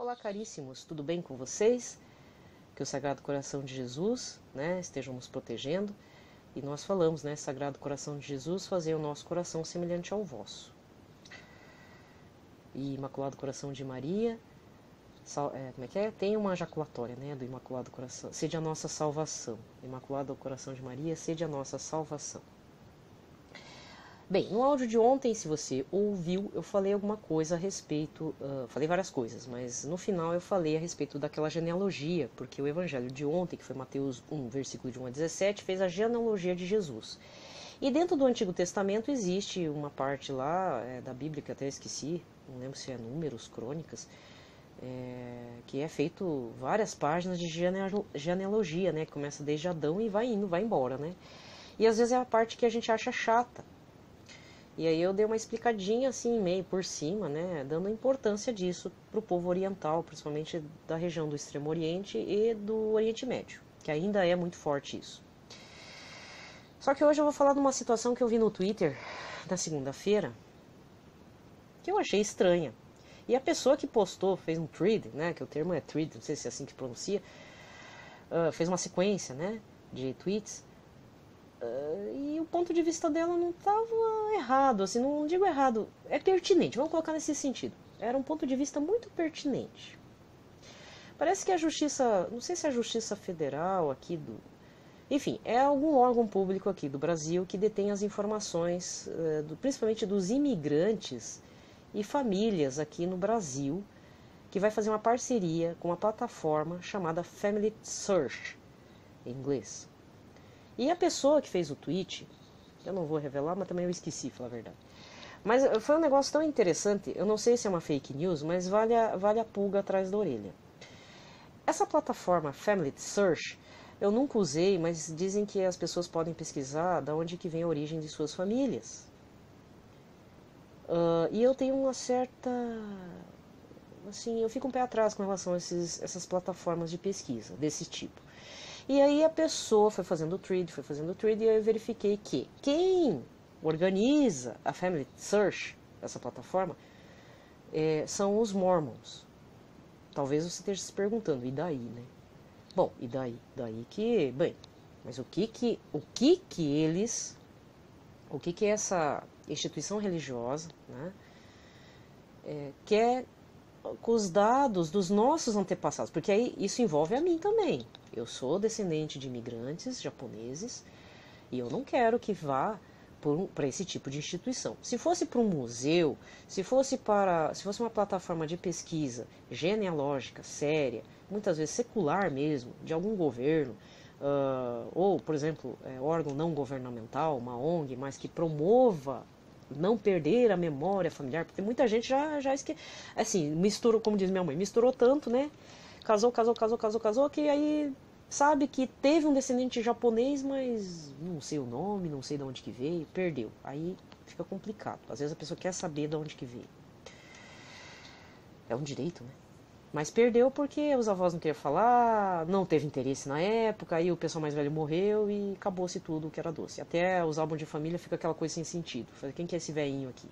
Olá, caríssimos, tudo bem com vocês? Que o Sagrado Coração de Jesus, esteja nos protegendo. E nós falamos, Sagrado Coração de Jesus, fazer o nosso coração semelhante ao vosso. E Imaculado Coração de Maria, Tem uma jaculatória, do Imaculado Coração. Sede a nossa salvação. Imaculado Coração de Maria, sede a nossa salvação. Bem, no áudio de ontem, se você ouviu, eu falei alguma coisa a respeito, falei várias coisas, mas no final eu falei a respeito daquela genealogia, porque o evangelho de ontem, que foi Mateus 1, versículo de 1 a 17, fez a genealogia de Jesus. E dentro do Antigo Testamento existe uma parte lá da Bíblia, que até esqueci, não lembro se é Números, Crônicas, que é feito várias páginas de genealogia, que começa desde Adão e vai indo, vai embora, E às vezes é a parte que a gente acha chata. E aí eu dei uma explicadinha assim, meio por cima, dando a importância disso para o povo oriental, principalmente da região do Extremo Oriente e do Oriente Médio, que ainda é muito forte isso. Só que hoje eu vou falar de uma situação que eu vi no Twitter na segunda-feira, que eu achei estranha. E a pessoa que postou, fez um thread, que o termo é thread, não sei se é assim que pronuncia, fez uma sequência, de tweets. E o ponto de vista dela não estava errado, assim, não digo errado, é pertinente, vamos colocar nesse sentido. Era um ponto de vista muito pertinente. Parece que a justiça, não sei se é a Justiça Federal aqui enfim, é algum órgão público aqui do Brasil que detém as informações, principalmente dos imigrantes e famílias aqui no Brasil, que vai fazer uma parceria com uma plataforma chamada Family Search, em inglês. E a pessoa que fez o tweet, eu não vou revelar, mas também eu esqueci, falar a verdade. Mas foi um negócio tão interessante, eu não sei se é uma fake news, mas vale a pulga atrás da orelha. Essa plataforma Family Search, eu nunca usei, mas dizem que as pessoas podem pesquisar de onde que vem a origem de suas famílias. E eu tenho uma certa... assim, eu fico um pé atrás com relação a essas plataformas de pesquisa desse tipo. E aí a pessoa foi fazendo o thread, e eu verifiquei que quem organiza a Family Search, essa plataforma, são os Mormons. Talvez você esteja se perguntando, e daí, Bom, e daí? Daí que, bem, mas o que essa instituição religiosa, quer com os dados dos nossos antepassados, porque aí isso envolve a mim também. Eu sou descendente de imigrantes japoneses e eu não quero que vá para esse tipo de instituição. Se fosse para um museu, se fosse uma plataforma de pesquisa genealógica, séria, muitas vezes secular mesmo, de algum governo, ou, por exemplo, órgão não governamental, uma ONG, mas que promova não perder a memória familiar, porque muita gente já esquece, assim, misturou, como diz minha mãe, misturou tanto, casou, que aí sabe que teve um descendente japonês, mas não sei o nome, não sei de onde que veio, perdeu, aí fica complicado, às vezes a pessoa quer saber de onde que veio, é um direito, mas perdeu porque os avós não queriam falar, não teve interesse na época, aí o pessoal mais velho morreu e acabou-se tudo que era doce. Até os álbuns de família fica aquela coisa sem sentido. Quem que é esse velhinho aqui?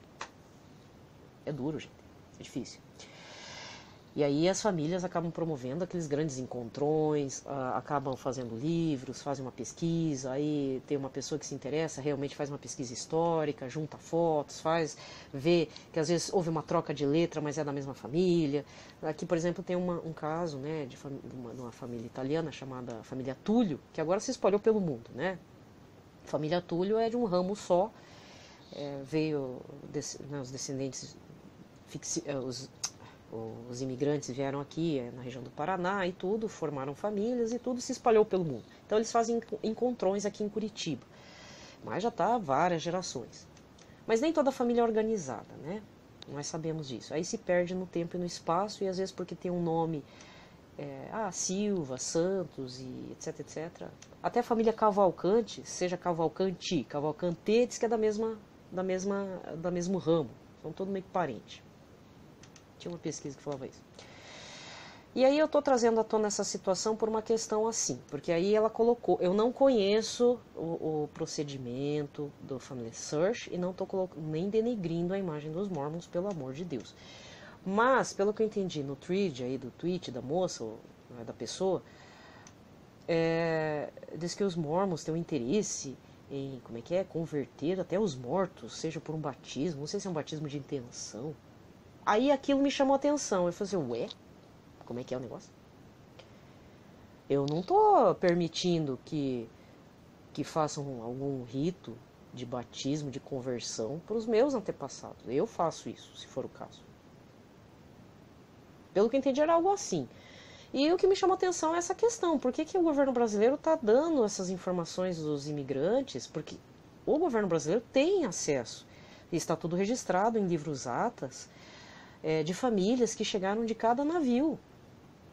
É duro, gente. É difícil. E aí as famílias acabam promovendo aqueles grandes encontrões, acabam fazendo livros, fazem uma pesquisa, aí tem uma pessoa que se interessa, realmente faz uma pesquisa histórica, junta fotos, vê que às vezes houve uma troca de letra, mas é da mesma família. Aqui, por exemplo, tem um caso de uma família italiana chamada família Túlio, que agora se espalhou pelo mundo, A família Túlio é de um ramo só, veio os descendentes, os imigrantes vieram aqui na região do Paraná e tudo, formaram famílias e tudo se espalhou pelo mundo. Então eles fazem encontrões aqui em Curitiba, mas já está há várias gerações. Mas nem toda família é organizada, Nós sabemos disso. Aí se perde no tempo e no espaço, e às vezes porque tem um nome, Silva, Santos, e etc. Até a família Cavalcante, seja Cavalcanti, Cavalcante, diz que é da mesmo ramo, são todos meio que parentes. Tinha uma pesquisa que falava isso. E aí eu estou trazendo à tona essa situação por uma questão assim, porque aí ela colocou, eu não conheço o procedimento do Family Search e não estou nem denegrindo a imagem dos Mormons, pelo amor de Deus. Mas, pelo que eu entendi no thread aí do tweet da moça, ou da pessoa, diz que os mormons têm um interesse em, como é que é, converter até os mortos, seja por um batismo, não sei se é um batismo de intenção. Aí aquilo me chamou a atenção, eu falei assim, ué, como é que é o negócio? Eu não tô permitindo que façam algum rito de batismo, de conversão para os meus antepassados. Eu faço isso, se for o caso. Pelo que eu entendi, era algo assim. E o que me chamou a atenção é essa questão. Por que o governo brasileiro está dando essas informações dos imigrantes? Porque o governo brasileiro tem acesso. E está tudo registrado em livros atas de famílias que chegaram de cada navio.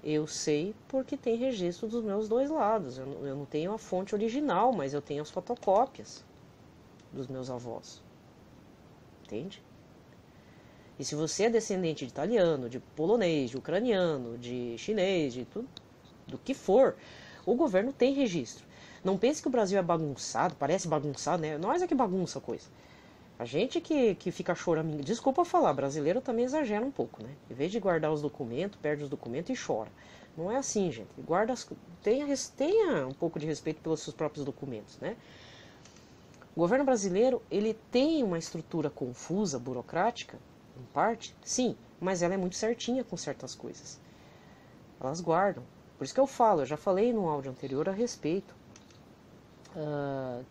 Eu sei porque tem registro dos meus dois lados. Eu não tenho a fonte original, mas eu tenho as fotocópias dos meus avós. Entende? E se você é descendente de italiano, de polonês, de ucraniano, de chinês, de tudo, do que for, o governo tem registro. Não pense que o Brasil é bagunçado, parece bagunçado, né? Nós é que bagunça a coisa. A gente que fica chorando, desculpa falar, brasileiro também exagera um pouco, né? Em vez de guardar os documentos, perde os documentos e chora. Não é assim, gente. Tenha um pouco de respeito pelos seus próprios documentos, né? O governo brasileiro, ele tem uma estrutura confusa, burocrática, em parte, sim, mas ela é muito certinha com certas coisas. Elas guardam. Por isso que eu falo, eu já falei no áudio anterior a respeito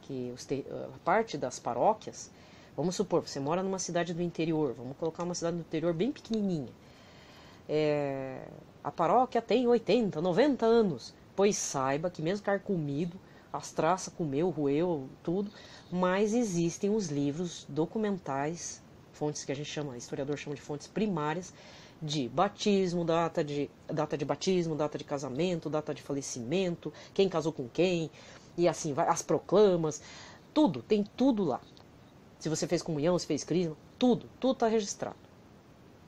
que a parte das paróquias, vamos supor, você mora numa cidade do interior, vamos colocar uma cidade do interior bem pequenininha. A paróquia tem 80, 90 anos, pois saiba que mesmo carcomido, as traças comeu, roeu, tudo, mas existem os livros documentais, fontes que a gente chama, historiador chama de fontes primárias, de batismo, data de batismo, data de casamento, data de falecimento, quem casou com quem, e assim vai, as proclamas, tudo, tem tudo lá. Se você fez comunhão, se fez crisma, tudo está registrado.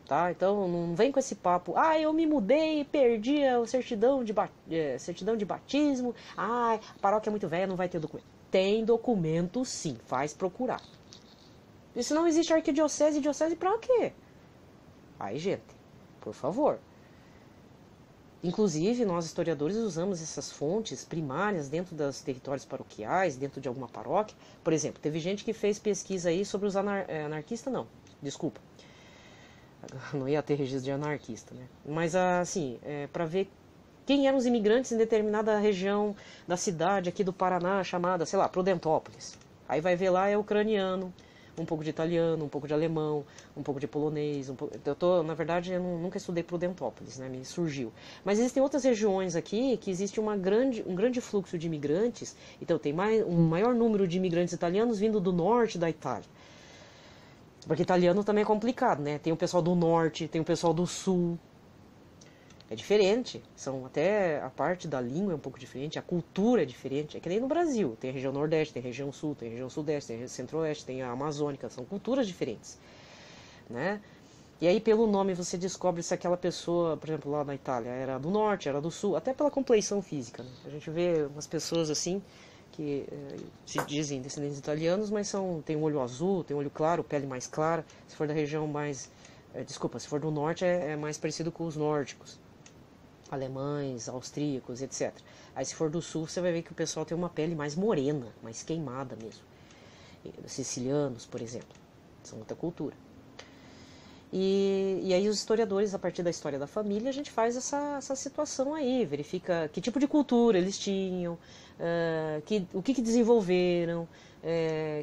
Tá? Então não vem com esse papo, eu me mudei e perdi a certidão de batismo, a paróquia é muito velha, não vai ter documento. Tem documento sim, faz procurar. E se não existe arquidiocese, diocese pra quê? Aí, gente, por favor. Inclusive, nós historiadores usamos essas fontes primárias dentro dos territórios paroquiais, dentro de alguma paróquia. Por exemplo, teve gente que fez pesquisa aí sobre os anarquistas, não, desculpa. Não ia ter registro de anarquista, né? Mas, assim, para ver quem eram os imigrantes em determinada região da cidade aqui do Paraná, chamada, sei lá, Prudentópolis. Aí vai ver lá, é ucraniano, um pouco de italiano, um pouco de alemão, um pouco de polonês. Na verdade, eu nunca estudei Prudentópolis, né? Me surgiu. Mas existem outras regiões aqui que existe um grande fluxo de imigrantes. Então tem um maior número de imigrantes italianos vindo do norte da Itália. Porque italiano também é complicado, né? Tem o pessoal do norte, tem o pessoal do sul. É diferente. Até a parte da língua é um pouco diferente, a cultura é diferente. É que nem no Brasil. Tem a região nordeste, tem a região sul, tem a região sudeste, tem a região centro-oeste, tem a amazônica. São culturas diferentes, né? E aí pelo nome você descobre se aquela pessoa, por exemplo, lá na Itália, era do norte, era do sul, até pela compleição física, né? A gente vê umas pessoas assim que se dizem descendentes italianos, mas tem um olho azul, tem um olho claro, pele mais clara. Se for da região mais... se for do norte é mais parecido com os nórdicos, alemães, austríacos, etc. Aí se for do sul você vai ver que o pessoal tem uma pele mais morena, mais queimada mesmo. Sicilianos, por exemplo, são outra cultura. E aí os historiadores, a partir da história da família, a gente faz essa situação aí, verifica que tipo de cultura eles tinham, o que desenvolveram,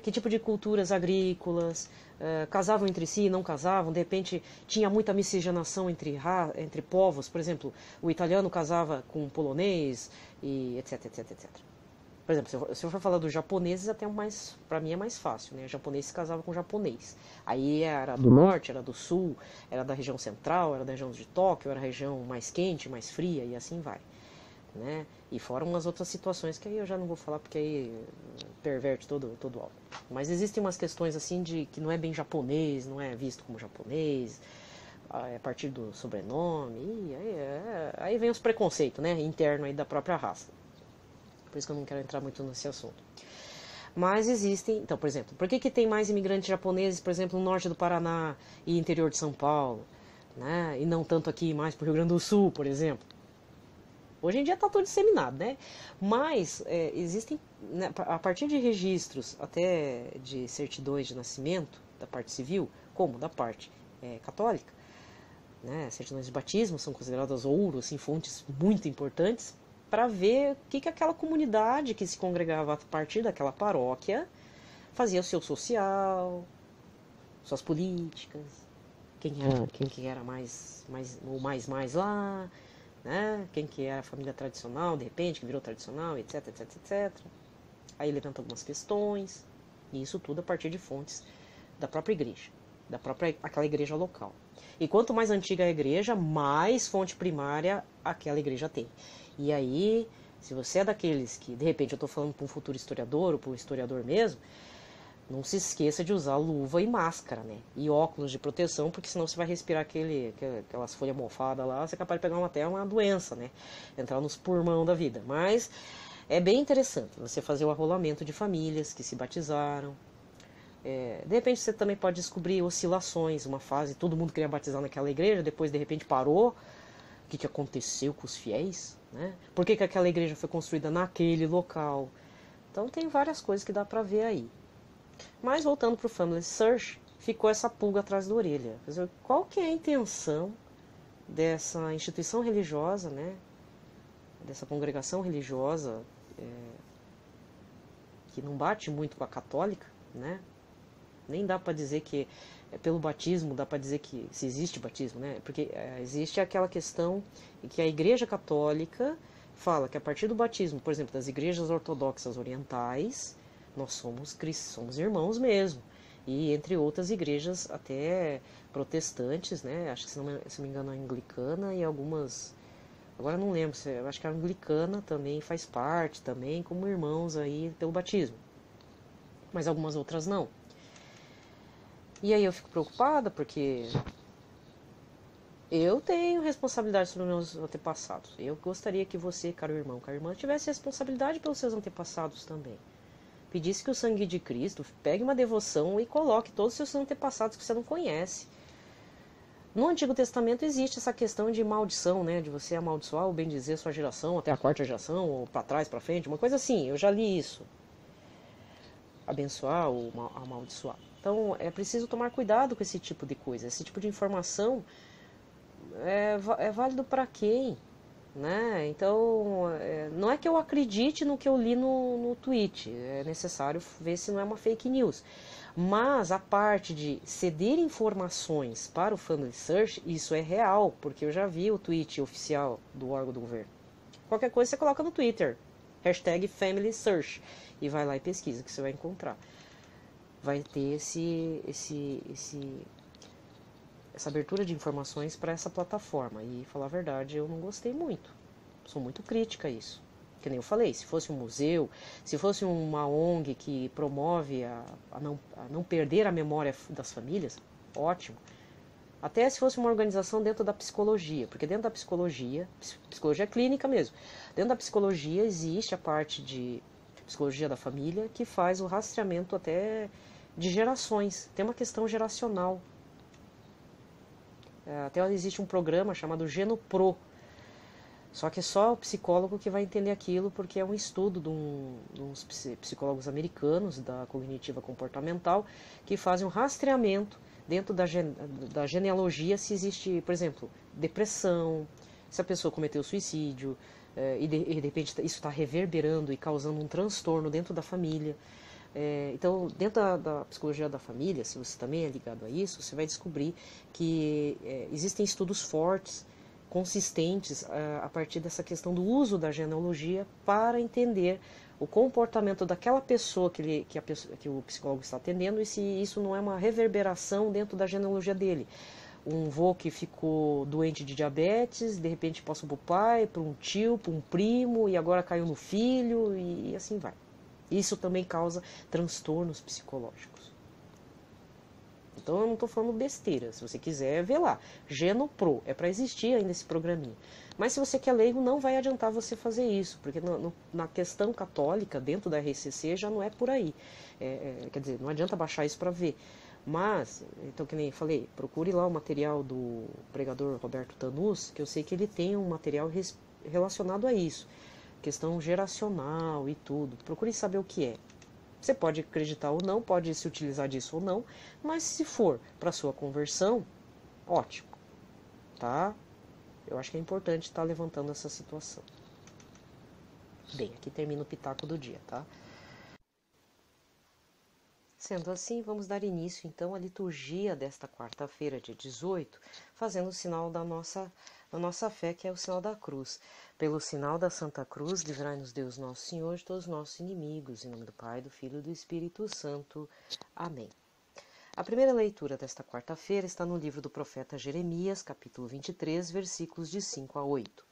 que tipo de culturas agrícolas, casavam entre si, não casavam, de repente tinha muita miscigenação entre povos, por exemplo, o italiano casava com o polonês, e etc, etc, etc. Por exemplo, se eu for falar dos japoneses, até para mim é mais fácil, né? O japonês se casava com o japonês. Aí era do norte, era do sul, era da região central, era da região de Tóquio, era a região mais quente, mais fria, e assim vai, né? E fora umas outras situações que aí eu já não vou falar porque aí perverte todo o áudio. Mas existem umas questões assim de que não é bem japonês, não é visto como japonês, a partir do sobrenome, e aí vem os preconceitos, né? Interno aí da própria raça. Por isso que eu não quero entrar muito nesse assunto. Mas existem... Então, por exemplo, por que tem mais imigrantes japoneses, por exemplo, no norte do Paraná e interior de São Paulo? né? E não tanto aqui mais para o Rio Grande do Sul, por exemplo. Hoje em dia está tudo disseminado, né? Mas existem, né, a partir de registros até de certidões de nascimento, da parte civil, como da parte católica, né? Certidões de batismo são consideradas ouro, assim, fontes muito importantes, para ver o que aquela comunidade que se congregava a partir daquela paróquia fazia o seu social, suas políticas, quem que era mais lá, né? Quem que era a família tradicional, de repente, que virou tradicional, etc, etc, etc. Aí levanta algumas questões, e isso tudo a partir de fontes da própria igreja, aquela igreja local. E quanto mais antiga a igreja, mais fonte primária aquela igreja tem. E aí, se você é daqueles que, de repente, eu estou falando para um futuro historiador, ou para um historiador mesmo, não se esqueça de usar luva e máscara, né? E óculos de proteção, porque senão você vai respirar aquelas folhas mofadas lá, você é capaz de pegar até uma doença, né? Entrar nos pulmão da vida. Mas é bem interessante você fazer o arrolamento de famílias que se batizaram. De repente você também pode descobrir oscilações, uma fase, todo mundo queria batizar naquela igreja, depois de repente parou. O que aconteceu com os fiéis, né? Por que aquela igreja foi construída naquele local? Então tem várias coisas que dá para ver aí. Mas voltando para o Family Search, ficou essa pulga atrás da orelha. Quer dizer, qual que é a intenção dessa instituição religiosa, né? Dessa congregação religiosa que não bate muito com a católica, né? Nem dá para dizer que pelo batismo, dá para dizer que se existe batismo, né? Porque existe aquela questão em que a Igreja Católica fala que a partir do batismo, por exemplo, das igrejas ortodoxas orientais, nós somos irmãos mesmo. E entre outras igrejas até protestantes, né? Acho que se não me engano a anglicana e algumas, agora não lembro, eu acho que a anglicana também faz parte também como irmãos aí pelo batismo. Mas algumas outras não. E aí eu fico preocupada porque eu tenho responsabilidade sobre os meus antepassados. Eu gostaria que você, caro irmão, cara irmã, tivesse responsabilidade pelos seus antepassados também. Pedisse que o sangue de Cristo pegue uma devoção e coloque todos os seus antepassados que você não conhece. No Antigo Testamento existe essa questão de maldição, né? De você amaldiçoar ou bendizer sua geração até a quarta geração, ou para trás, para frente, uma coisa assim. Eu já li isso. Abençoar ou amaldiçoar. Então é preciso tomar cuidado com esse tipo de coisa. Esse tipo de informação é válido para quem? Né? Então, não é que eu acredite no que eu li no tweet. É necessário ver se não é uma fake news. Mas a parte de ceder informações para o Family Search, isso é real, porque eu já vi o tweet oficial do órgão do governo. Qualquer coisa você coloca no Twitter, hashtag Family Search, e vai lá e pesquisa que você vai encontrar. Vai ter essa abertura de informações para essa plataforma. E, falar a verdade, eu não gostei muito. Sou muito crítica a isso. Que nem eu falei, se fosse um museu, se fosse uma ONG que promove a não perder a memória das famílias, ótimo. Até se fosse uma organização dentro da psicologia, porque dentro da psicologia clínica mesmo, dentro da psicologia existe a parte de psicologia da família que faz o rastreamento até de gerações. Tem uma questão geracional. Até existe um programa chamado GenoPro. Só que é só o psicólogo que vai entender aquilo, porque é um estudo de uns psicólogos americanos da cognitiva comportamental que fazem um rastreamento dentro da genealogia se existe, por exemplo, depressão, se a pessoa cometeu suicídio, e de repente isso está reverberando e causando um transtorno dentro da família. Então, dentro da psicologia da família, se você também é ligado a isso, você vai descobrir que existem estudos fortes, consistentes, a partir dessa questão do uso da genealogia para entender o comportamento daquela pessoa que o psicólogo está atendendo e se isso não é uma reverberação dentro da genealogia dele. Um vô que ficou doente de diabetes, de repente passou para o pai, para um tio, para um primo, e agora caiu no filho, e assim vai. Isso também causa transtornos psicológicos. Então eu não estou falando besteira, se você quiser, vê lá. GenoPro, é para existir ainda esse programinha. Mas se você quer leigo, não vai adiantar você fazer isso, porque na questão católica, dentro da RCC, já não é por aí. Quer dizer, não adianta baixar isso para ver. Mas, então que nem falei, procure lá o material do pregador Roberto Tanus, que eu sei que ele tem um material relacionado a isso, questão geracional e tudo. Procure saber o que é. Você pode acreditar ou não, pode se utilizar disso ou não, mas se for para sua conversão, ótimo, tá? Eu acho que é importante estar levantando essa situação. Bem, aqui termina o pitaco do dia, tá? Sendo assim, vamos dar início então à liturgia desta quarta-feira, dia 18, fazendo o sinal da nossa fé, que é o sinal da cruz. Pelo sinal da Santa Cruz, livrai-nos Deus nosso Senhor de todos os nossos inimigos. Em nome do Pai, do Filho e do Espírito Santo. Amém. A primeira leitura desta quarta-feira está no livro do profeta Jeremias, capítulo 23, versículos de 5 a 8.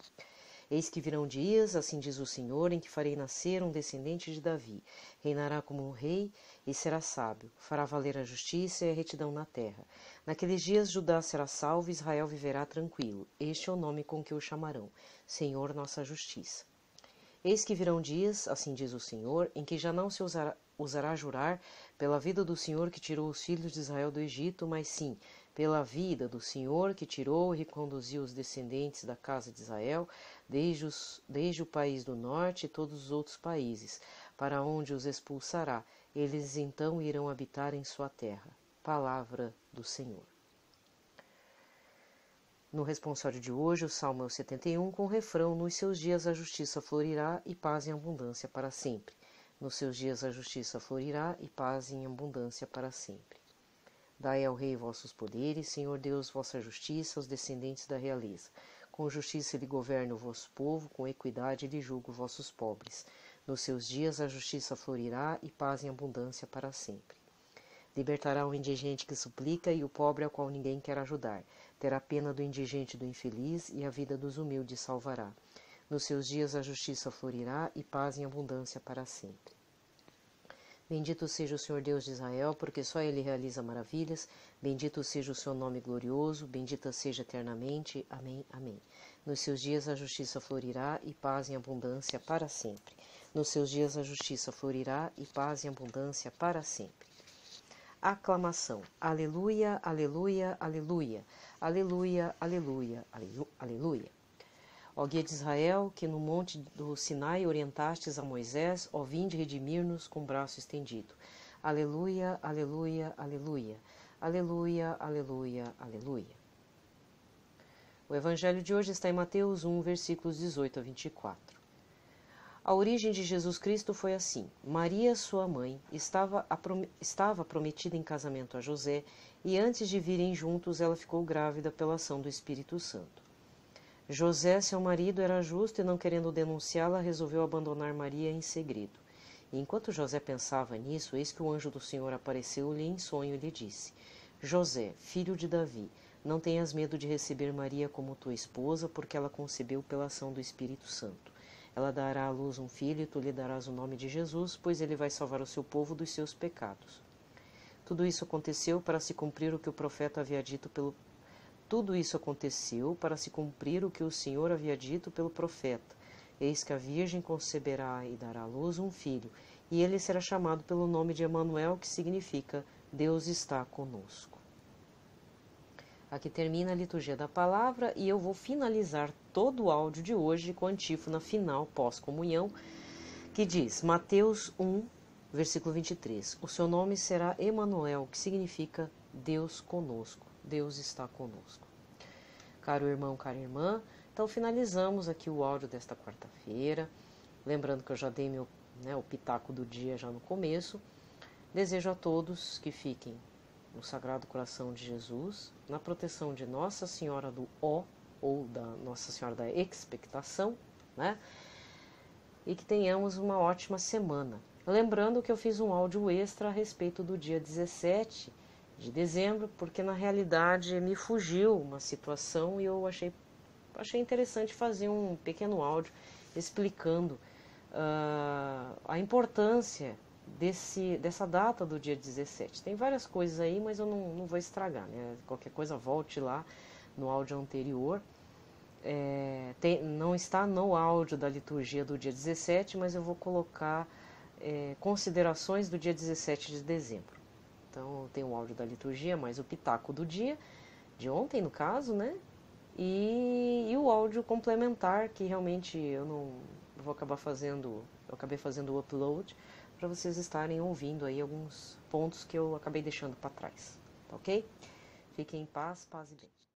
Eis que virão dias, assim diz o Senhor, em que farei nascer um descendente de Davi. Reinará como um rei e será sábio. Fará valer a justiça e a retidão na terra. Naqueles dias Judá será salvo e Israel viverá tranquilo. Este é o nome com que o chamarão: Senhor, nossa justiça. Eis que virão dias, assim diz o Senhor, em que já não se usará jurar pela vida do Senhor que tirou os filhos de Israel do Egito, mas sim pela vida do Senhor que tirou e reconduziu os descendentes da casa de Israel, desde o país do norte e todos os outros países, para onde os expulsará. Eles então irão habitar em sua terra. Palavra do Senhor. No responsório de hoje, o Salmo é o 71, com o refrão: Nos seus dias a justiça florirá e paz em abundância para sempre. Nos seus dias a justiça florirá e paz em abundância para sempre. Dai ao rei vossos poderes, Senhor Deus, vossa justiça aos descendentes da realeza. Com justiça ele governa o vosso povo, com equidade ele julga os vossos pobres. Nos seus dias a justiça florirá e paz em abundância para sempre. Libertará o indigente que suplica e o pobre ao qual ninguém quer ajudar. Terá pena do indigente e do infeliz e a vida dos humildes salvará. Nos seus dias a justiça florirá e paz em abundância para sempre. Bendito seja o Senhor Deus de Israel, porque só Ele realiza maravilhas. Bendito seja o seu nome glorioso, bendita seja eternamente. Amém, amém. Nos seus dias a justiça florirá e paz em abundância para sempre. Nos seus dias a justiça florirá e paz em abundância para sempre. Aclamação. Aleluia, aleluia, aleluia. Aleluia, aleluia, aleluia. Ó guia de Israel, que no monte do Sinai orientastes a Moisés, ó vinde redimir-nos com o braço estendido. Aleluia, aleluia, aleluia. Aleluia, aleluia, aleluia. O evangelho de hoje está em Mateus 1, versículos 18 a 24. A origem de Jesus Cristo foi assim. Maria, sua mãe, estava prometida em casamento a José, e antes de virem juntos ela ficou grávida pela ação do Espírito Santo. José, seu marido, era justo e, não querendo denunciá-la, resolveu abandonar Maria em segredo. E enquanto José pensava nisso, eis que o anjo do Senhor apareceu-lhe em sonho e lhe disse: José, filho de Davi, não tenhas medo de receber Maria como tua esposa, porque ela concebeu pela ação do Espírito Santo. Ela dará à luz um filho e tu lhe darás o nome de Jesus, pois ele vai salvar o seu povo dos seus pecados. Tudo isso aconteceu para se cumprir o que o profeta havia dito pelo Tudo isso aconteceu para se cumprir o que o Senhor havia dito pelo profeta. Eis que a Virgem conceberá e dará à luz um filho, e ele será chamado pelo nome de Emanuel, que significa Deus está conosco. Aqui termina a liturgia da palavra e eu vou finalizar todo o áudio de hoje com a antífona final pós-comunhão, que diz, Mateus 1, versículo 23, o seu nome será Emanuel, que significa Deus conosco. Deus está conosco. Caro irmão, cara irmã, então finalizamos aqui o áudio desta quarta-feira. Lembrando que eu já dei o pitaco do dia já no começo. Desejo a todos que fiquem no Sagrado Coração de Jesus, na proteção de Nossa Senhora do Ó, ou da Nossa Senhora da Expectação, né? E que tenhamos uma ótima semana. Lembrando que eu fiz um áudio extra a respeito do dia 17 de dezembro, porque na realidade me fugiu uma situação e eu achei interessante fazer um pequeno áudio explicando a importância dessa data do dia 17. Tem várias coisas aí, mas eu não vou estragar, né? Qualquer coisa volte lá no áudio anterior. Não está no áudio da liturgia do dia 17, mas eu vou colocar considerações do dia 17 de dezembro. Então tem o áudio da liturgia, mais o pitaco do dia, de ontem no caso, né? E o áudio complementar, que realmente eu não vou acabar fazendo, eu acabei fazendo o upload para vocês estarem ouvindo aí alguns pontos que eu acabei deixando para trás, tá ok? Fiquem em paz, paz e bem.